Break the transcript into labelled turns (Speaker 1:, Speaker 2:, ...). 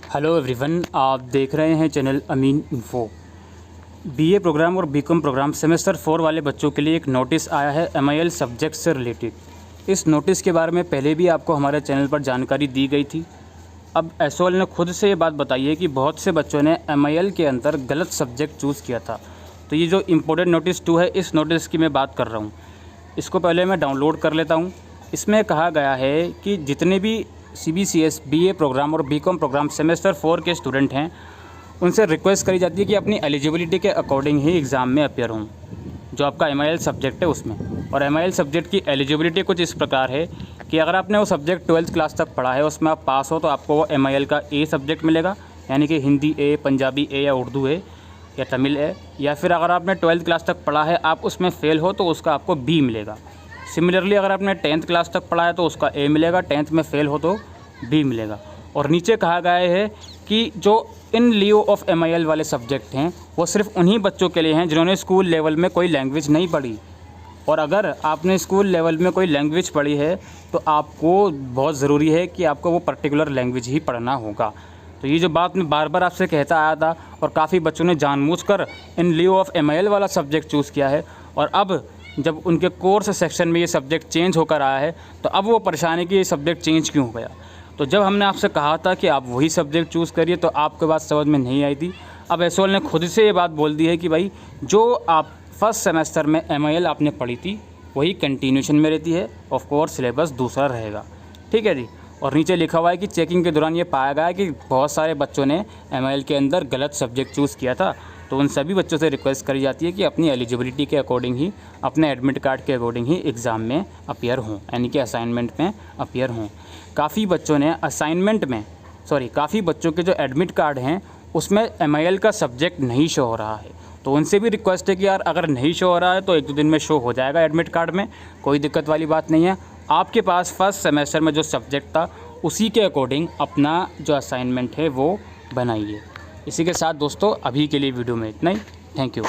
Speaker 1: Hello everyone, आप देख रहे हैं चैनल अमीन इन्फो। बीए प्रोग्राम और बीकॉम प्रोग्राम सेमेस्टर 4 वाले बच्चों के लिए एक नोटिस आया है एमआईएल सब्जेक्ट से रिलेटेड। इस नोटिस के बारे में पहले भी आपको हमारे चैनल पर जानकारी दी गई थी। अब एसओएल ने खुद से ये बात बताई है कि बहुत से बच्चों ने एमआईएल के अंदर गलत सब्जेक्ट चूज़ किया था। तो ये जो इम्पोर्टेंट नोटिस 2 है, इस नोटिस की मैं बात कर रहा हूँ। इसको पहले मैं डाउनलोड कर लेता हूँ। इसमें कहा गया है कि जितने भी CBCS बीए प्रोग्राम और बीकॉम प्रोग्राम सेमेस्टर 4 के स्टूडेंट हैं, उनसे रिक्वेस्ट करी जाती है कि अपनी एलिजिबिलिटी के अकॉर्डिंग ही एग्ज़ाम में अपीयर हों, जो आपका एमआईएल सब्जेक्ट है उसमें। और एमआईएल सब्जेक्ट की एलिजिबिलिटी कुछ इस प्रकार है कि अगर आपने वो सब्जेक्ट 12th क्लास तक पढ़ा है, उसमें आप पास हो तो आपको वो एमआईएल का ए सब्जेक्ट मिलेगा, यानी कि हिंदी ए, पंजाबी ए या उर्दू ए या तमिल ए। या फिर अगर आपने 12th क्लास तक पढ़ा है, आप उसमें फ़ेल हो तो उसका आपको बी मिलेगा। सिमिलरली अगर आपने 10th क्लास तक पढ़ा है तो उसका ए मिलेगा, 10th में फ़ेल हो तो बी मिलेगा। और नीचे कहा गया है कि जो इन लियो ऑफ एमआईएल वाले सब्जेक्ट हैं वो सिर्फ उन्हीं बच्चों के लिए हैं जिन्होंने स्कूल लेवल में कोई लैंग्वेज नहीं पढ़ी। और अगर आपने स्कूल लेवल में कोई लैंग्वेज पढ़ी है तो आपको बहुत ज़रूरी है कि आपको वो पर्टिकुलर लैंग्वेज ही पढ़ना होगा। तो ये जो बात मैं बार बार आपसे कहता आया था, और काफ़ी बच्चों ने जानबूझकर इन लियो ऑफ एमआईएल वाला सब्जेक्ट चूज़ किया है, और अब जब उनके कोर्स सेक्शन में ये सब्जेक्ट चेंज होकर आया है तो अब वो परेशानी कि ये सब्जेक्ट चेंज क्यों हो गया। तो जब हमने आपसे कहा था कि आप वही सब्जेक्ट चूज़ करिए तो आपके बात समझ में नहीं आई थी। अब एसओएल ने खुद से ये बात बोल दी है कि भाई जो आप फर्स्ट सेमेस्टर में एमआईएल आपने पढ़ी थी वही कंटिन्यूशन में रहती है, ऑफ कोर्स सिलेबस दूसरा रहेगा। ठीक है जी। और नीचे लिखा हुआ है कि चेकिंग के दौरान ये पाया गया कि बहुत सारे बच्चों ने एमआईएल के अंदर गलत सब्जेक्ट चूज़ किया था। तो उन सभी बच्चों से रिक्वेस्ट करी जाती है कि अपनी एलिजिबिलिटी के अकॉर्डिंग ही, अपने एडमिट कार्ड के अकॉर्डिंग ही एग्ज़ाम में अपीयर हों, यानी कि असाइनमेंट में अपीयर हों। काफ़ी बच्चों ने काफ़ी बच्चों के जो एडमिट कार्ड हैं उसमें एमआईएल का सब्जेक्ट नहीं शो हो रहा है। तो उनसे भी रिक्वेस्ट है कि यार अगर नहीं शो हो रहा है तो 1-2 दिन में शो हो जाएगा एडमिट कार्ड में, कोई दिक्कत वाली बात नहीं है। आपके पास फर्स्ट सेमेस्टर में जो सब्जेक्ट था उसी के अकॉर्डिंग अपना जो असाइनमेंट है वो बनाइए। इसी के साथ दोस्तों अभी के लिए वीडियो में इतना ही। Thank you.